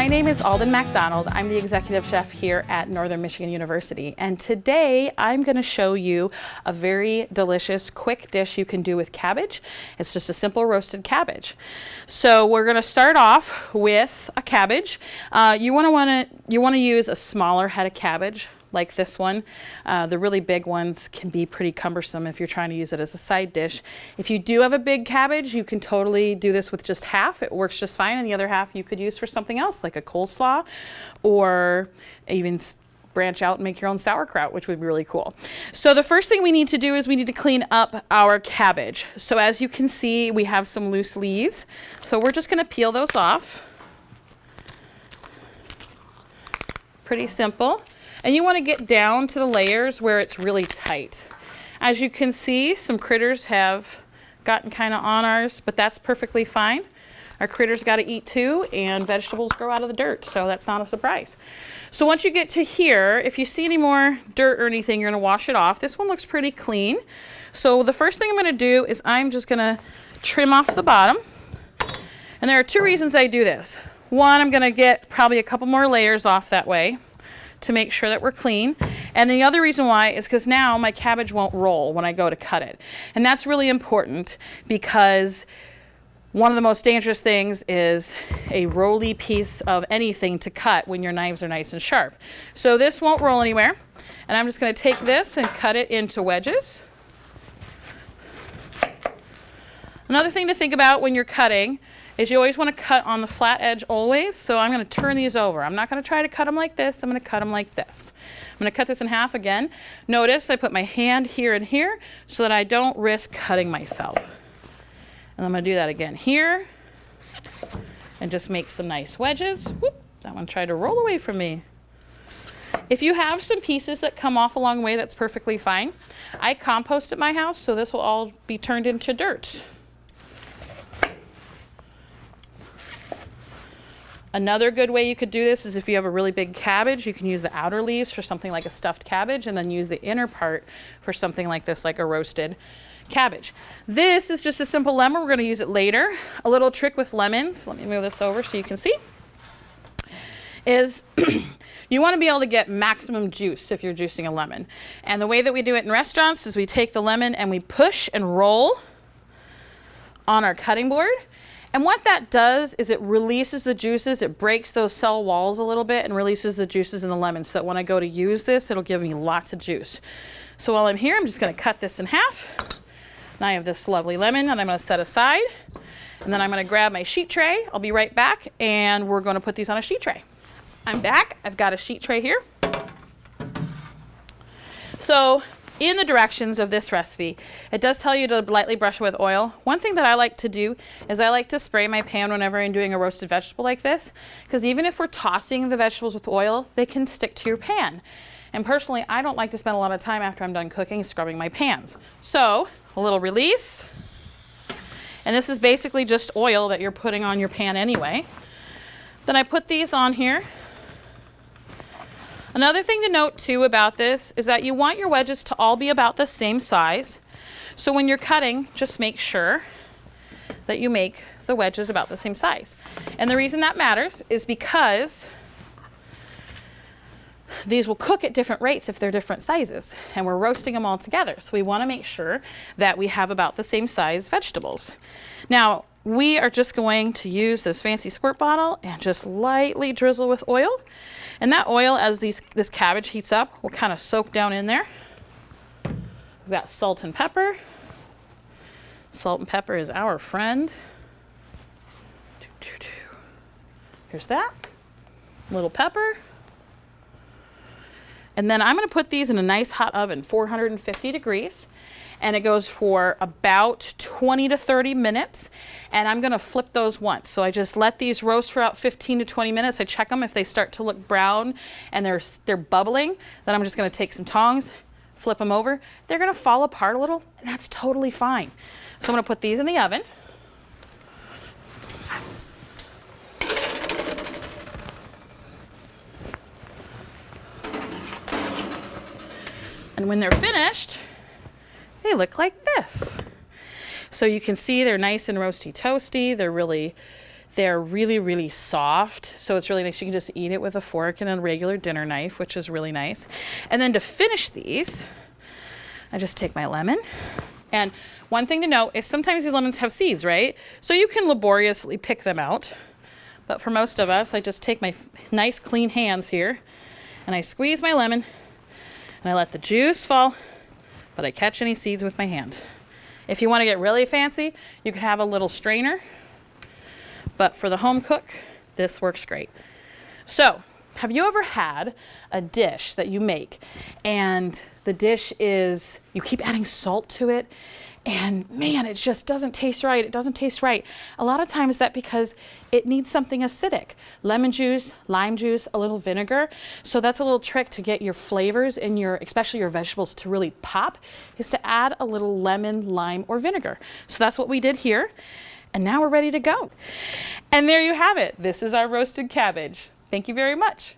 My name is Alden MacDonald. I'm the executive chef here at Northern Michigan University. And today I'm going to show you a very delicious, quick dish you can do with cabbage. It's just a simple roasted cabbage. So we're going to start off with a cabbage. You want to use a smaller head of cabbage, like this one. The really big ones can be pretty cumbersome if you're trying to use it as a side dish. If you do have a big cabbage, you can totally do this with just half. It works just fine, and the other half you could use for something else, like a coleslaw, or even branch out and make your own sauerkraut, which would be really cool. So the first thing we need to do is we need to clean up our cabbage. So as you can see, we have some loose leaves. So we're just gonna peel those off. Pretty simple. And you want to get down to the layers where it's really tight. As you can see, some critters have gotten kind of on ours, but that's perfectly fine. Our critters got to eat too, and vegetables grow out of the dirt, so that's not a surprise. So once you get to here, if you see any more dirt or anything, you're going to wash it off. This one looks pretty clean. So the first thing I'm going to do is I'm just going to trim off the bottom. And there are two reasons I do this. One, I'm going to get probably a couple more layers off that way to make sure that we're clean. And the other reason why is because now my cabbage won't roll when I go to cut it. And that's really important because one of the most dangerous things is a rolly piece of anything to cut when your knives are nice and sharp. So this won't roll anywhere. And I'm just going to take this and cut it into wedges. Another thing to think about when you're cutting is you always want to cut on the flat edge always. So I'm going to turn these over. I'm not going to try to cut them like this. I'm going to cut them like this. I'm going to cut this in half again. Notice I put my hand here and here so that I don't risk cutting myself. And I'm going to do that again here and just make some nice wedges. Whoop, that one tried to roll away from me. If you have some pieces that come off a long way, that's perfectly fine. I compost at my house, so this will all be turned into dirt. Another good way you could do this is if you have a really big cabbage, you can use the outer leaves for something like a stuffed cabbage and then use the inner part for something like this, like a roasted cabbage. This is just a simple lemon. We're going to use it later. A little trick with lemons, let me move this over so you can see, is you want to be able to get maximum juice if you're juicing a lemon. And the way that we do it in restaurants is we take the lemon and we push and roll on our cutting board. And what that does is it releases the juices, it breaks those cell walls a little bit and releases the juices in the lemon so that when I go to use this, it'll give me lots of juice. So while I'm here, I'm just going to cut this in half. Now I have this lovely lemon that I'm going to set aside. And then I'm going to grab my sheet tray. I'll be right back, and we're going to put these on a sheet tray. I'm back. I've got a sheet tray here. So in the directions of this recipe, it does tell you to lightly brush it with oil. One thing that I like to do is I like to spray my pan whenever I'm doing a roasted vegetable like this, because even if we're tossing the vegetables with oil, they can stick to your pan. And personally, I don't like to spend a lot of time after I'm done cooking scrubbing my pans. So a little release, and this is basically just oil that you're putting on your pan anyway. Then I put these on here. Another thing to note too about this is that you want your wedges to all be about the same size. So when you're cutting, just make sure that you make the wedges about the same size. And the reason that matters is because these will cook at different rates if they're different sizes, and we're roasting them all together. So we want to make sure that we have about the same size vegetables. Now, we are just going to use this fancy squirt bottle and just lightly drizzle with oil. And that oil, as this cabbage heats up, will kind of soak down in there. We've got salt and pepper. Salt and pepper is our friend. Here's that. Little pepper. And then I'm going to put these in a nice hot oven, 450 degrees. And it goes for about 20 to 30 minutes. And I'm going to flip those once. So I just let these roast for about 15 to 20 minutes. I check them. If they start to look brown and they're bubbling, then I'm just going to take some tongs, flip them over. They're going to fall apart a little, and that's totally fine. So I'm going to put these in the oven. And when they're finished, they look like this. So you can see they're nice and roasty toasty. They're really They're really, really soft, so it's really nice. You can just eat it with a fork and a regular dinner knife, which is really nice. And then to finish these, I just take my lemon. And one thing to note is sometimes these lemons have seeds, right? So you can laboriously pick them out. But for most of us, I just take my nice clean hands here and I squeeze my lemon and I let the juice fall, but I catch any seeds with my hand. If you want to get really fancy, you could have a little strainer. But for the home cook, this works great. So, have you ever had a dish that you make and the dish is, you keep adding salt to it and man, it just doesn't taste right. It doesn't taste right. A lot of times that's because it needs something acidic. Lemon juice, lime juice, a little vinegar. So that's a little trick to get your flavors in your, especially your vegetables to really pop, is to add a little lemon, lime, or vinegar. So that's what we did here. And now we're ready to go. And there you have it. This is our roasted cabbage. Thank you very much.